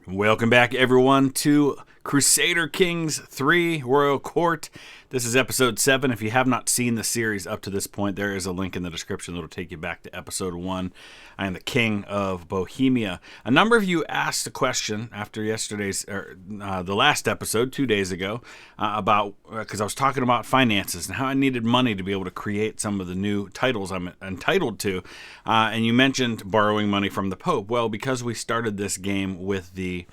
Welcome back, everyone, to Crusader Kings 3 Royal Court. This is episode 7. If you have not seen the series up to this point, there is a link in the description that will take you back to episode 1. I am the King of Bohemia. A number of you asked a question after the last episode, 2 days ago, because I was talking about finances and how I needed money to be able to create some of the new titles I'm entitled to. And you mentioned borrowing money from the Pope. Well, because we started this game with the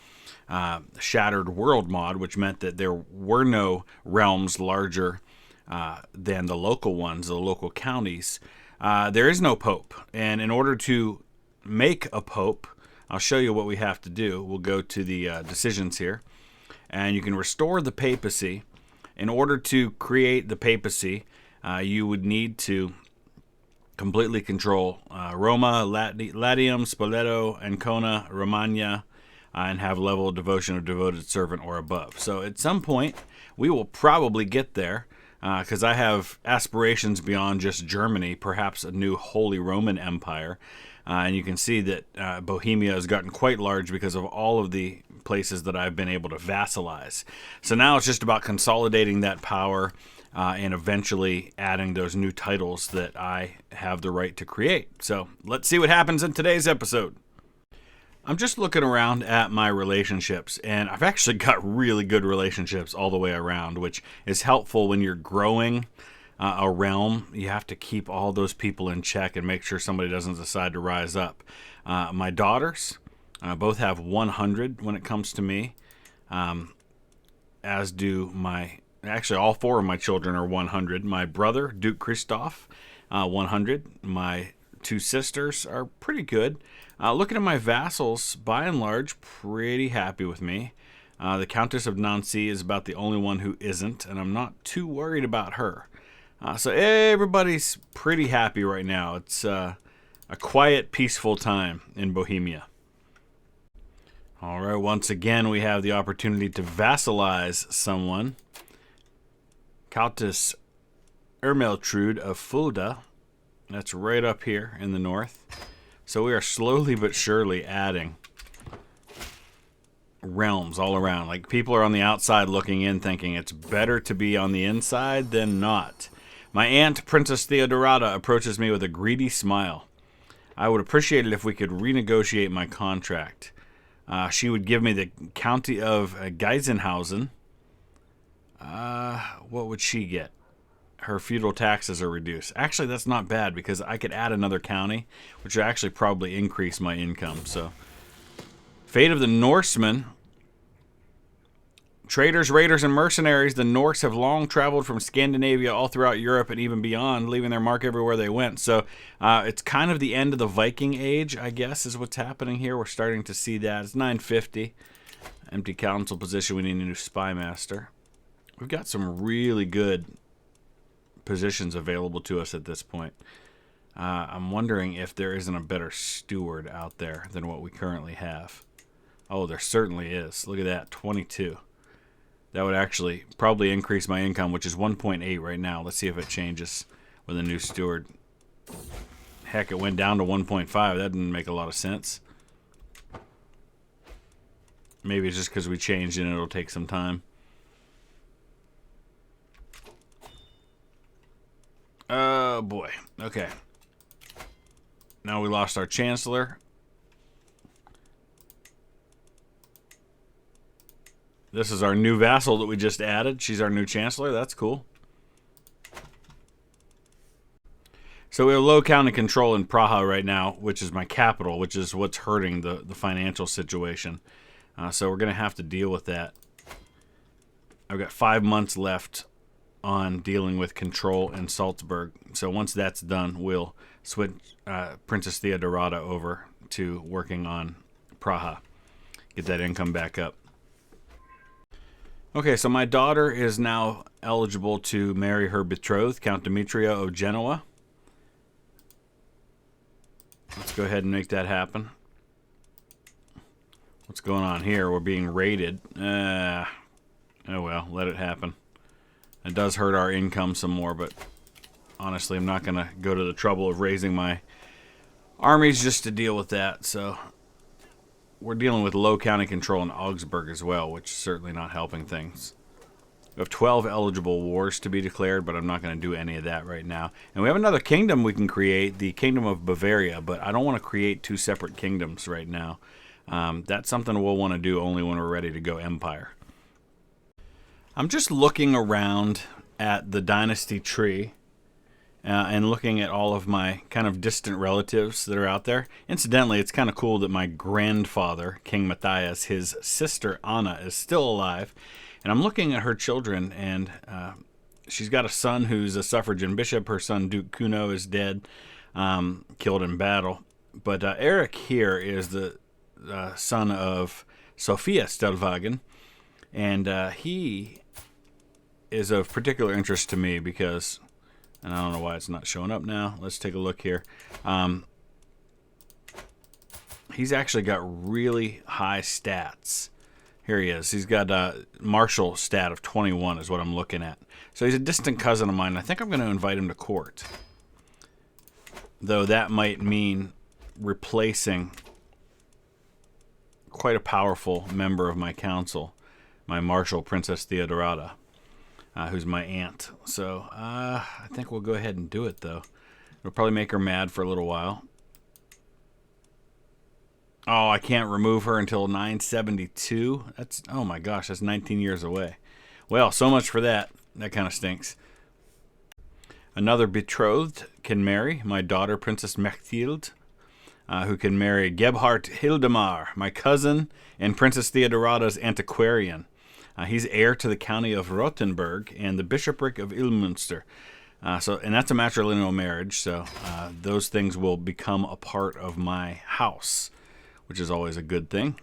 Shattered World mod, which meant that there were no realms larger than the local ones, the local counties. There is no pope, and in order to make a pope, I'll show you what we have to do. We'll go to the decisions here, and you can restore the papacy. In order to create the papacy, you would need to completely control Roma, Latium, Spoleto, Ancona, Romagna, and have level of devotion of devoted servant or above. So at some point, we will probably get there, because I have aspirations beyond just Germany, perhaps a new Holy Roman Empire. And you can see that Bohemia has gotten quite large because of all of the places that I've been able to vassalize. So now it's just about consolidating that power and eventually adding those new titles that I have the right to create. So let's see what happens in today's episode. I'm just looking around at my relationships, and I've actually got really good relationships all the way around, which is helpful when you're growing a realm. You have to keep all those people in check and make sure somebody doesn't decide to rise up. My daughters both have 100 when it comes to me, as do actually all 4 of my children are 100. My brother, Duke Christoph, 100. My 2 sisters are pretty good. Looking at my vassals, by and large, pretty happy with me. The Countess of Nancy is about the only one who isn't, and I'm not too worried about her. So everybody's pretty happy right now. It's a quiet, peaceful time in Bohemia. All right, once again, we have the opportunity to vassalize someone. Countess Ermeltrude of Fulda. That's right up here in the north. So we are slowly but surely adding realms all around. Like, people are on the outside looking in thinking it's better to be on the inside than not. My aunt, Princess Theodorata, approaches me with a greedy smile. I would appreciate it if we could renegotiate my contract. She would give me the county of Geisenhausen. What would she get? Her feudal taxes are reduced. Actually, that's not bad because I could add another county, which would actually probably increase my income. So, fate of the Norsemen. Traders, raiders, and mercenaries, the Norse have long traveled from Scandinavia all throughout Europe and even beyond, leaving their mark everywhere they went. So, it's kind of the end of the Viking Age, I guess, is what's happening here. We're starting to see that. It's 950. Empty council position. We need a new spy master. We've got some really good positions available to us at this point. I'm wondering if there isn't a better steward out there than what we currently have. Oh, there certainly is. Look at that, 22. That would actually probably increase my income, which is 1.8 right now. Let's see if it changes with a new steward. Heck, it went down to 1.5. That didn't make a lot of sense. Maybe it's just because we changed it and it'll take some time. Oh boy. Okay. Now we lost our chancellor. This is our new vassal that we just added. She's our new chancellor. That's cool. So we have low county control in Praha right now, which is my capital, which is what's hurting the financial situation. So we're going to have to deal with that. I've got 5 months left on dealing with control in Salzburg. So once that's done, we'll switch Princess Theodorata over to working on Praha. Get that income back up. Okay, so my daughter is now eligible to marry her betrothed, Count Demetrio of Genoa. Let's go ahead and make that happen. What's going on here? We're being raided. Oh well, let it happen. It does hurt our income some more, but honestly, I'm not going to go to the trouble of raising my armies just to deal with that. So we're dealing with low county control in Augsburg as well, which is certainly not helping things. We have 12 eligible wars to be declared, but I'm not going to do any of that right now. And we have another kingdom we can create, the Kingdom of Bavaria, but I don't want to create two separate kingdoms right now. That's something we'll want to do only when we're ready to go empire. I'm just looking around at the dynasty tree and looking at all of my kind of distant relatives that are out there. Incidentally, it's kind of cool that my grandfather, King Matthias, his sister Anna, is still alive. And I'm looking at her children, and she's got a son who's a suffragan bishop. Her son, Duke Kuno, is dead, killed in battle. But Eric here is the son of Sophia Stellwagen, and he is of particular interest to me because, and I don't know why it's not showing up now. Let's take a look here. He's actually got really high stats. Here he is. He's got a martial stat of 21 is what I'm looking at. So he's a distant cousin of mine. I think I'm going to invite him to court. Though that might mean replacing quite a powerful member of my council, my Marshal, Princess Theodorata, who's my aunt. So I think we'll go ahead and do it, though. It'll probably make her mad for a little while. Oh, I can't remove her until 972. That's, oh my gosh, that's 19 years away. Well, so much for that. That kind of stinks. Another betrothed can marry, my daughter, Princess Mechthild, who can marry Gebhard Hildemar, my cousin, and Princess Theodorata's antiquarian. He's heir to the county of Rothenburg and the bishopric of Ilmünster. And that's a matrilineal marriage, so those things will become a part of my house, which is always a good thing.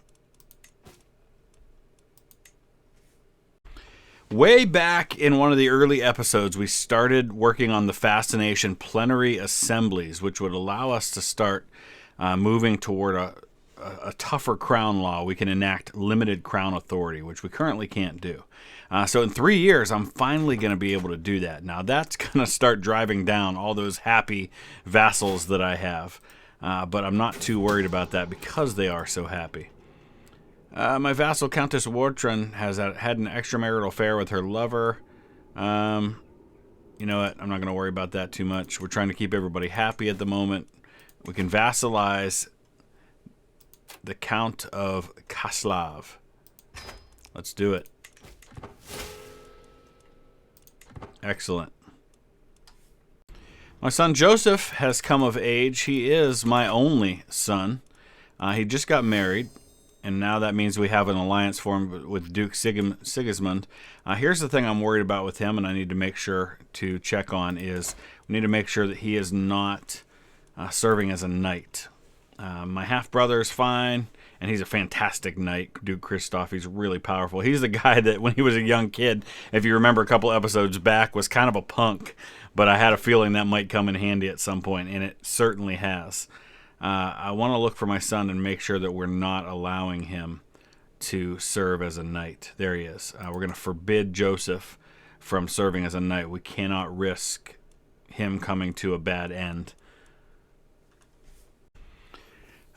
Way back in one of the early episodes, we started working on the Fascination plenary assemblies, which would allow us to start moving toward a tougher crown law. We can enact limited crown authority, which we currently can't do. So in 3 years, I'm finally going to be able to do that. Now, that's going to start driving down all those happy vassals that I have. But I'm not too worried about that because they are so happy. My vassal, Countess Wartran, has had an extramarital affair with her lover. You know what? I'm not going to worry about that too much. We're trying to keep everybody happy at the moment. We can vassalize the Count of Kaslav. Let's do it. Excellent. My son Joseph has come of age. He is my only son. He just got married, and now that means we have an alliance formed with Duke Sigismund. Here's the thing I'm worried about with him, and I need to make sure to check on, is we need to make sure that he is not serving as a knight. My half-brother is fine, and he's a fantastic knight, Duke Christoph. He's really powerful. He's the guy that, when he was a young kid, if you remember a couple episodes back, was kind of a punk, but I had a feeling that might come in handy at some point, and it certainly has. I want to look for my son and make sure that we're not allowing him to serve as a knight. There he is. We're going to forbid Joseph from serving as a knight. We cannot risk him coming to a bad end.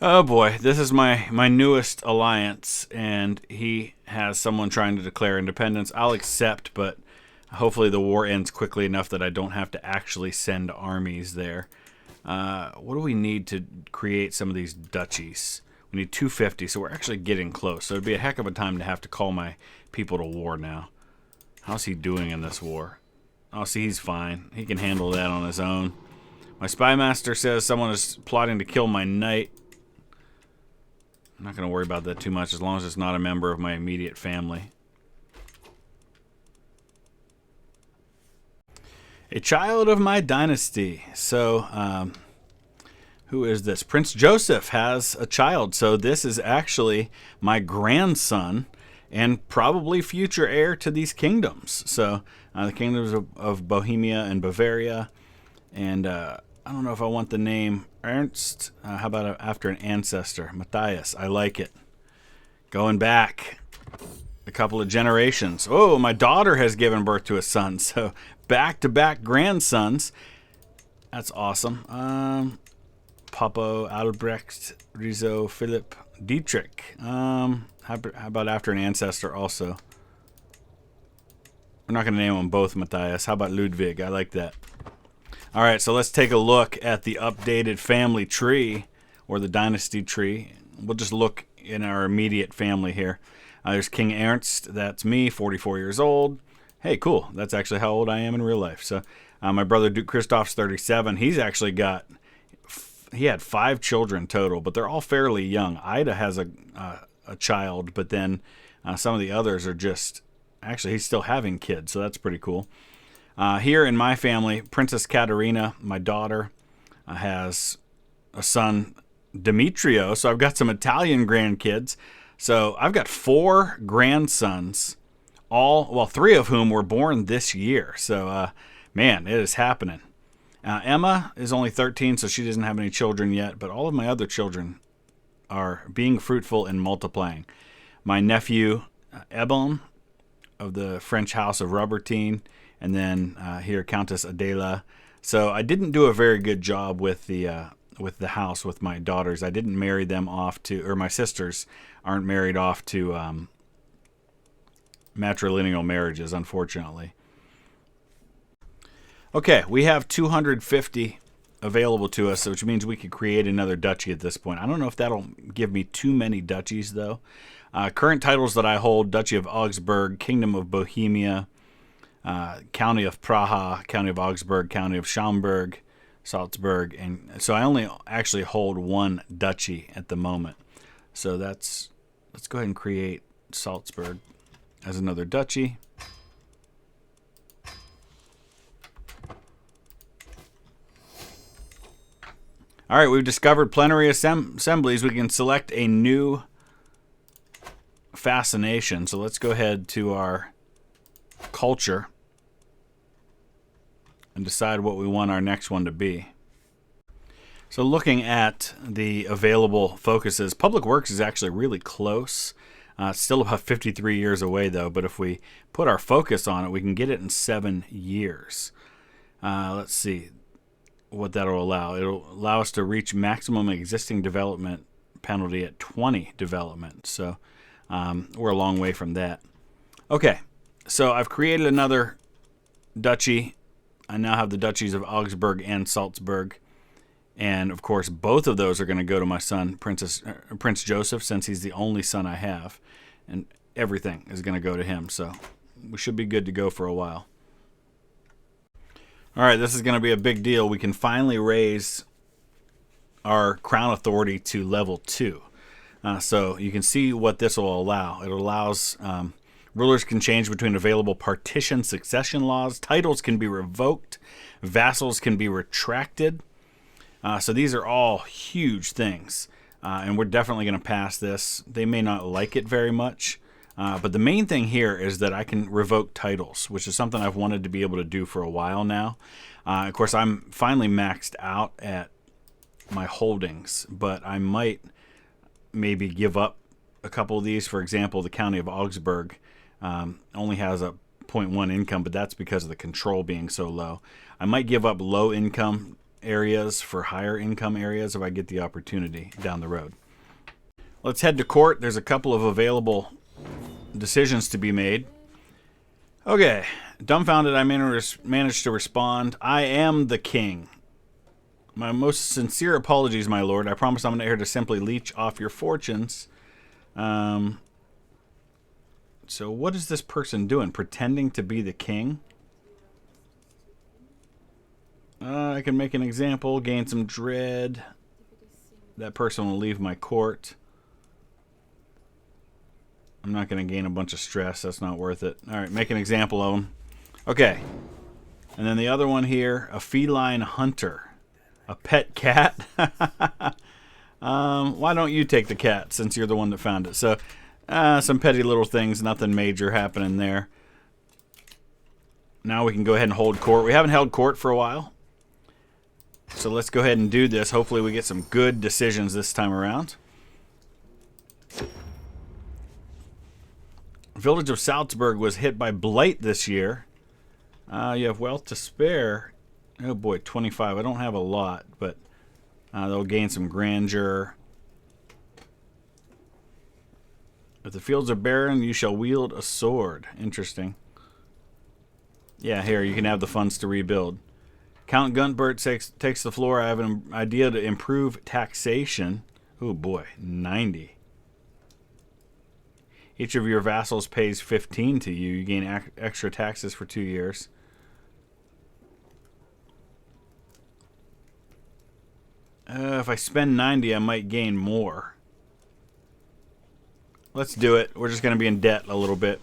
Oh boy, this is my newest alliance, and he has someone trying to declare independence. I'll accept, but hopefully the war ends quickly enough that I don't have to actually send armies there. What do we need to create some of these duchies? We need 250, so we're actually getting close. So it'd be a heck of a time to have to call my people to war now. How's he doing in this war? Oh, see, he's fine. He can handle that on his own. My spy master says someone is plotting to kill my knight. I'm not going to worry about that too much as long as it's not a member of my immediate family. A child of my dynasty. So, who is this? Prince Joseph has a child. So this is actually my grandson and probably future heir to these kingdoms. So the kingdoms of Bohemia and Bavaria. And I don't know if I want the name Ernst. How about after an ancestor? Matthias. I like it. Going back a couple of generations. Oh, my daughter has given birth to a son. So back-to-back grandsons. That's awesome. Papo, Albrecht, Rizzo, Philip, Dietrich. How about after an ancestor also? We're not going to name them both Matthias. How about Ludwig? I like that. All right, so let's take a look at the updated family tree, or the dynasty tree. We'll just look in our immediate family here. There's King Ernst. That's me, 44 years old. Hey, cool. That's actually how old I am in real life. So my brother Duke Christoph's 37. He's actually he had 5 children total, but they're all fairly young. Ida has a child, but then some of the others are just, actually he's still having kids, so that's pretty cool. Here in my family, Princess Katerina, my daughter, has a son, Demetrio. So I've got some Italian grandkids. So I've got 4 grandsons, 3 of whom were born this year. So, man, it is happening. Emma is only 13, so she doesn't have any children yet, but all of my other children are being fruitful and multiplying. My nephew, Ebon, of the French House of Robertine, and then here, Countess Adela. So I didn't do a very good job with the house with my daughters. I didn't marry them off to, or my sisters aren't married off to matrilineal marriages, unfortunately. Okay, we have 250 available to us, which means we could create another duchy at this point. I don't know if that'll give me too many duchies, though. Current titles that I hold: Duchy of Augsburg, Kingdom of Bohemia, County of Praha, County of Augsburg, County of Schaumburg, Salzburg, and so I only actually hold 1 duchy at the moment. So let's go ahead and create Salzburg as another duchy. All right, we've discovered plenary assemblies. We can select a new fascination. So let's go ahead to our culture and decide what we want our next one to be. So looking at the available focuses, Public Works is actually really close. It's still about 53 years away, though, but if we put our focus on it, we can get it in 7 years. Let's see what that'll allow. It'll allow us to reach maximum existing development penalty at 20 development. So we're a long way from that. Okay, so I've created another duchy. I now have the duchies of Augsburg and Salzburg. And, of course, both of those are going to go to my son, Prince Joseph, since he's the only son I have. And everything is going to go to him. So we should be good to go for a while. All right, this is going to be a big deal. We can finally raise our crown authority to level 2. So you can see what this will allow. It allows rulers can change between available partition succession laws. Titles can be revoked. Vassals can be retracted. So these are all huge things. And we're definitely going to pass this. They may not like it very much. But the main thing here is that I can revoke titles, which is something I've wanted to be able to do for a while now. Of course, I'm finally maxed out at my holdings, but I might maybe give up a couple of these. For example, the County of Augsburg only has a 0.1 income, but that's because of the control being so low. I might give up low income areas for higher income areas if I get the opportunity down the road. Let's head to court. There's a couple of available decisions to be made. Okay, dumbfounded, I managed to respond. I am the king. My most sincere apologies, my lord. I promise I'm not here to simply leech off your fortunes. So what is this person doing? Pretending to be the king? I can make an example, gain some dread. That person will leave my court. I'm not going to gain a bunch of stress. That's not worth it. All right, make an example of them. Okay. And then the other one here, a feline hunter. A pet cat. Why don't you take the cat since you're the one that found it? So some petty little things, nothing major happening there. Now we can go ahead and hold court. We haven't held court for a while. So let's go ahead and do this. Hopefully we get some good decisions this time around. Village of Salzburg was hit by blight this year. You have wealth to spare. Oh boy, 25. I don't have a lot, but they'll gain some grandeur. If the fields are barren, you shall wield a sword. Interesting. Yeah, here, you can have the funds to rebuild. Count Guntbert takes the floor. I have an idea to improve taxation. Oh boy, 90. Each of your vassals pays 15 to you. You gain extra taxes for 2 years. If I spend 90, I might gain more. Let's do it. We're just going to be in debt a little bit.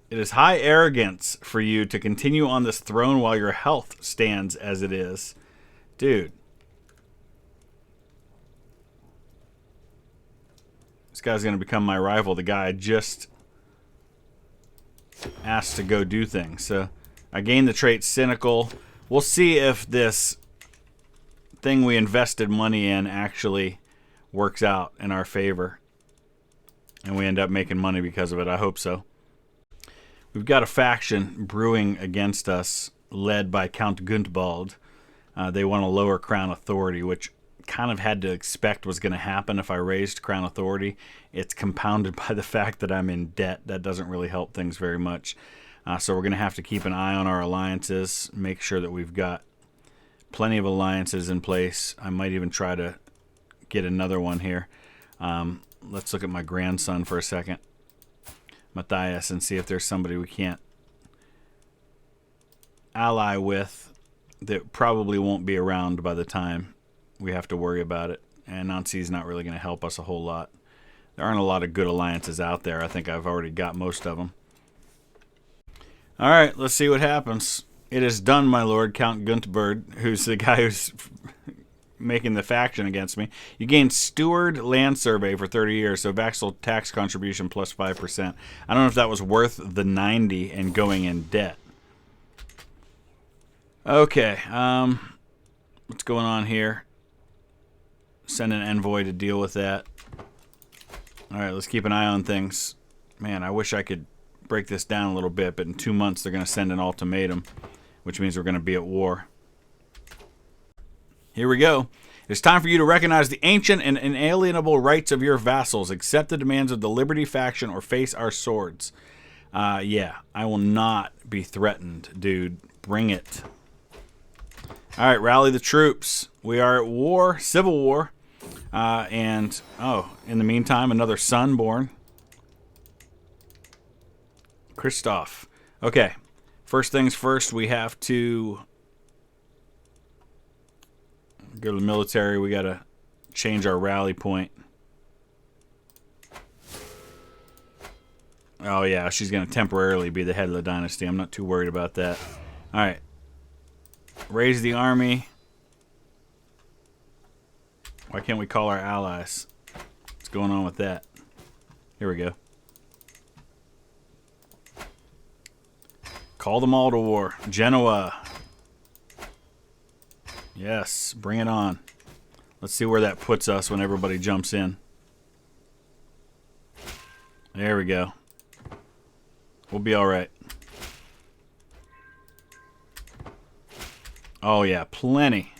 It is high arrogance for you to continue on this throne while your health stands as it is. Dude. This guy's going to become my rival. The guy I just asked to go do things. So I gained the trait cynical. We'll see if this thing we invested money in actually works out in our favor. And we end up making money because of it. I hope so. We've got a faction brewing against us led by Count Guntbald. They want to lower crown authority, which kind of had to expect was going to happen if I raised crown authority. It's compounded by the fact that I'm in debt. That doesn't really help things very much. So we're going to have to keep an eye on our alliances, make sure that we've got plenty of alliances in place. I might even try to get another one here. Let's look at my grandson for a second, Matthias, and see if there's somebody we can't ally with that probably won't be around by the time we have to worry about it. And Nancy's not really going to help us a whole lot. There aren't a lot of good alliances out there. I think I've already got most of them. All right, let's see what happens. It is done, my lord, Count Guntbert, who's the guy who's making the faction against me. You gain steward land survey for 30 years, so vassal tax contribution plus 5%. I don't know if that was worth the 90 and going in debt. Okay, what's going on here? Send an envoy to deal with that. All right, let's keep an eye on things. Man, I wish I could break this down a little bit, but in 2 months they're going to send an ultimatum, which means we're going to be at war. Here we go. It's time for you to recognize the ancient and inalienable rights of your vassals, accept the demands of the Liberty faction, or face our swords. Yeah, I will not be threatened, dude. Bring it. All right, rally the troops. We are at war, civil war. In the meantime, another son born. Christoph. Okay, first things first, we have to go to the military. We got to change our rally point. Oh, yeah, she's going to temporarily be the head of the dynasty. I'm not too worried about that. All right. Raise the army. Why can't we call our allies? What's going on with that? Here we go. Call them all to war. Genoa. Yes, bring it on. Let's see where that puts us when everybody jumps in. There we go. We'll be all right. Oh, yeah, plenty.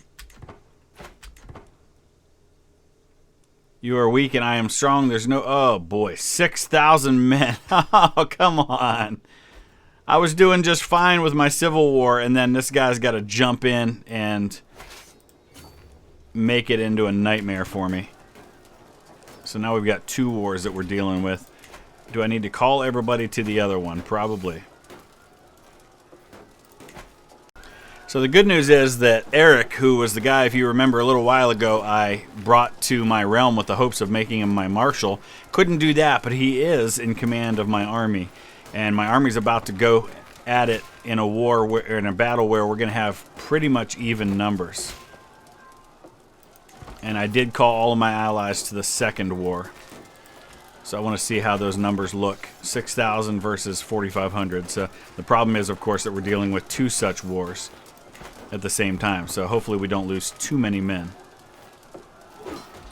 You are weak and I am strong. There's no... Oh, boy. 6,000 men. Oh, come on. I was doing just fine with my civil war, and then this guy's got to jump in and make it into a nightmare for me. So now we've got 2 wars that we're dealing with. Do I need to call everybody to the other one? Probably. So the good news is that Eric, who was the guy, if you remember a little while ago, I brought to my realm with the hopes of making him my marshal, couldn't do that, but he is in command of my army. And my army's about to go at it in a war, in a battle where we're going to have pretty much even numbers. And I did call all of my allies to the second war. So I want to see how those numbers look. 6,000 versus 4,500. So the problem is, of course, that we're dealing with 2 such wars at the same time. So hopefully we don't lose too many men.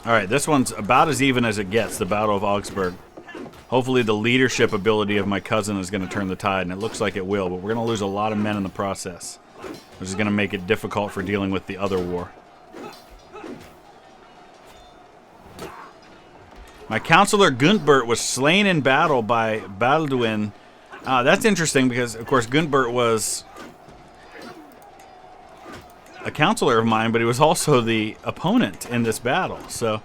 All right, this one's about as even as it gets, the Battle of Augsburg. Hopefully the leadership ability of my cousin is going to turn the tide, and it looks like it will, but we're going to lose a lot of men in the process, which is going to make it difficult for dealing with the other war. My counselor Guntbert was slain in battle by Balduin. That's interesting because, of course, Guntbert was a counselor of mine, but he was also the opponent in this battle. So,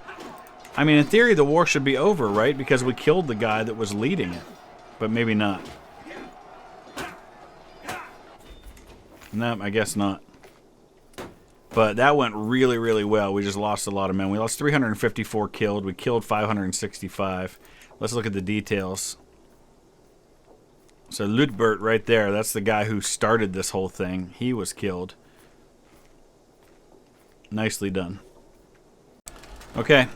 I mean, in theory, the war should be over, right? Because we killed the guy that was leading it. But maybe not. No, I guess not. But that went really, really well. We just lost a lot of men. We lost 354 killed. We killed 565. Let's look at the details. So Lutbert right there, that's the guy who started this whole thing. He was killed. Nicely done. Okay,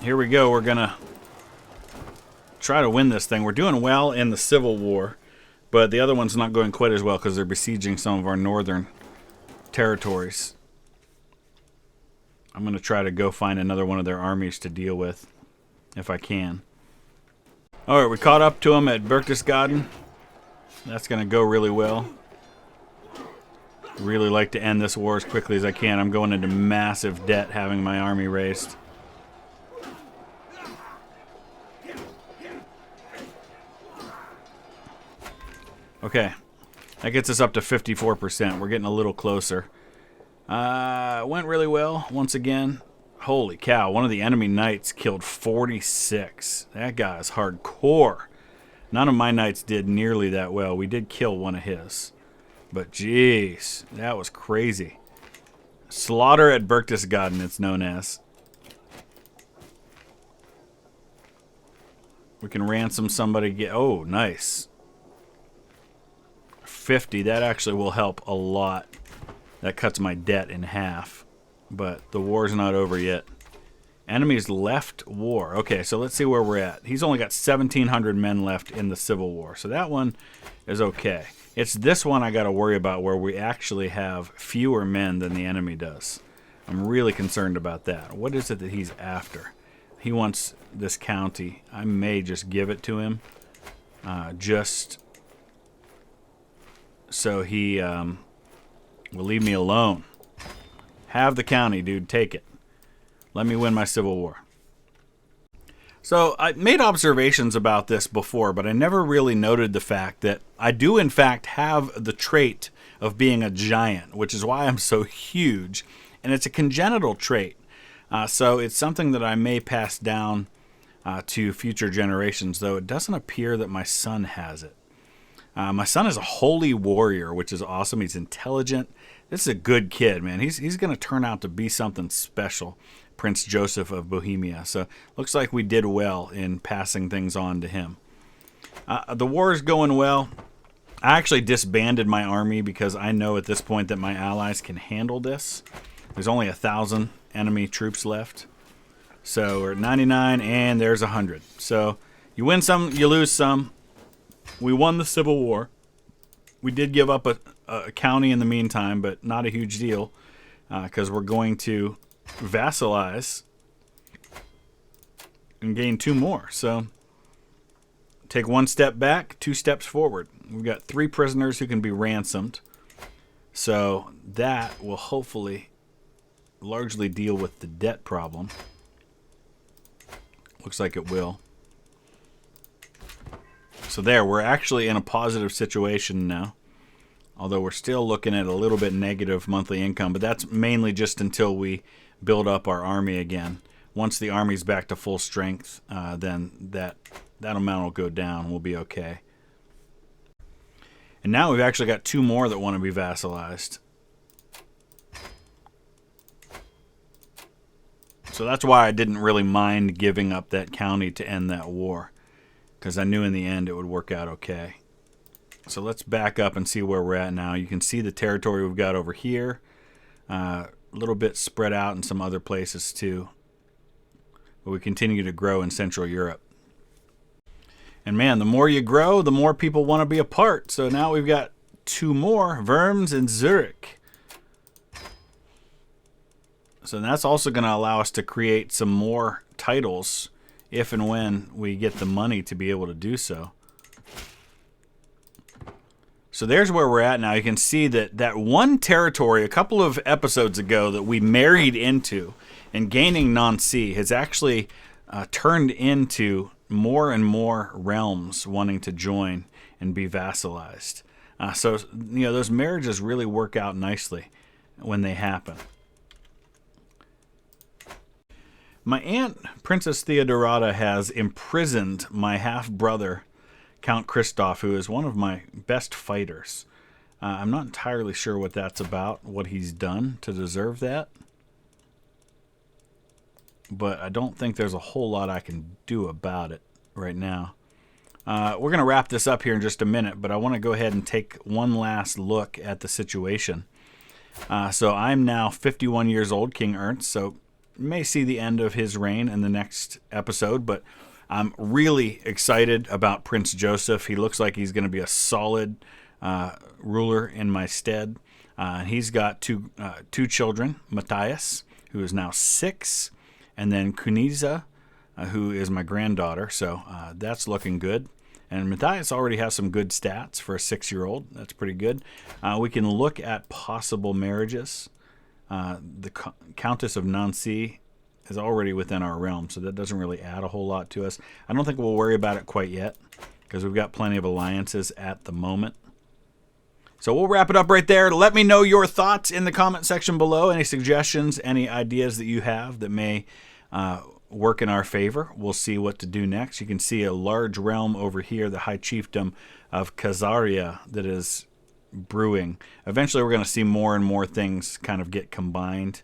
here we go. We're going to try to win this thing. We're doing well in the Civil War, but the other one's not going quite as well because they're besieging some of our northern territories. I'm going to try to go find another one of their armies to deal with, if I can. Alright, we caught up to them at Berchtesgaden. That's going to go really well. Really like to end this war as quickly as I can. I'm going into massive debt having my army raised. Okay, that gets us up to 54%. We're getting a little closer. Went really well once again. Holy cow, one of the enemy knights killed 46. That guy is hardcore. None of my knights did nearly that well. We did kill one of his. But jeez, that was crazy. Slaughter at Berchtesgaden, it's known as. We can ransom somebody. Oh, nice. 50, that actually will help a lot. That cuts my debt in half. But the war's not over yet. Enemies left war. Okay, so let's see where we're at. He's only got 1,700 men left in the Civil War. So that one is okay. It's this one I got to worry about where we actually have fewer men than the enemy does. I'm really concerned about that. What is it that he's after? He wants this county. I may just give it to him. Just so he will leave me alone. Have the county, dude. Take it. Let me win my Civil War. So I made observations about this before, but I never really noted the fact that I do in fact have the trait of being a giant, which is why I'm so huge. And it's a congenital trait. So it's something that I may pass down to future generations, though it doesn't appear that my son has it. My son is a holy warrior, which is awesome. He's intelligent. This is a good kid, man. He's going to turn out to be something special. Prince Joseph of Bohemia. So looks like we did well in passing things on to him. The war is going well. I actually disbanded my army because I know at this point that my allies can handle this. There's only 1,000 enemy troops left. So we're at 99 and there's 100. So you win some, you lose some. We won the Civil War. We did give up a county in the meantime, but not a huge deal because we're going to vassalize and gain 2 more. So take 1 step back, 2 steps forward. We've got 3 prisoners who can be ransomed. So that will hopefully largely deal with the debt problem. Looks like it will. So there, we're actually in a positive situation now. Although we're still looking at a little bit negative monthly income, but that's mainly just until we build up our army again. Once the army's back to full strength, then that amount will go down. We'll be okay. And now we've actually got 2 more that want to be vassalized. So that's why I didn't really mind giving up that county to end that war, because I knew in the end it would work out okay. So let's back up and see where we're at now. You can see the territory we've got over here. A little bit spread out in some other places too. But we continue to grow in Central Europe. And man, the more you grow, the more people want to be a part. So now we've got 2 more, Worms and Zurich. So that's also going to allow us to create some more titles if and when we get the money to be able to do so. So there's where we're at now. You can see that one territory a couple of episodes ago that we married into and gaining Nancy has actually turned into more and more realms wanting to join and be vassalized. So, those marriages really work out nicely when they happen. My aunt, Princess Theodorata, has imprisoned my half-brother, Count Christoph, who is one of my best fighters. I'm not entirely sure what that's about, what he's done to deserve that. But I don't think there's a whole lot I can do about it right now. We're going to wrap this up here in just a minute, but I want to go ahead and take one last look at the situation. So I'm now 51 years old, King Ernst, so you may see the end of his reign in the next episode, but I'm really excited about Prince Joseph. He looks like he's going to be a solid ruler in my stead. He's got two children, Matthias, who is now 6, and then Kuniza, who is my granddaughter. So that's looking good. And Matthias already has some good stats for a 6-year-old. That's pretty good. We can look at possible marriages. The Countess of Nancy is already within our realm, so that doesn't really add a whole lot to us. I don't think we'll worry about it quite yet, because we've got plenty of alliances at the moment. So we'll wrap it up right there. Let me know your thoughts in the comment section below. Any suggestions, any ideas that you have that may work in our favor. We'll see what to do next. You can see a large realm over here, the High Chiefdom of Khazaria, that is brewing. Eventually we're going to see more and more things kind of get combined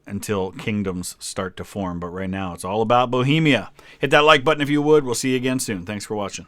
until kingdoms start to form. But right now it's all about Bohemia. Hit that like button if you would. We'll see you again soon. Thanks for watching.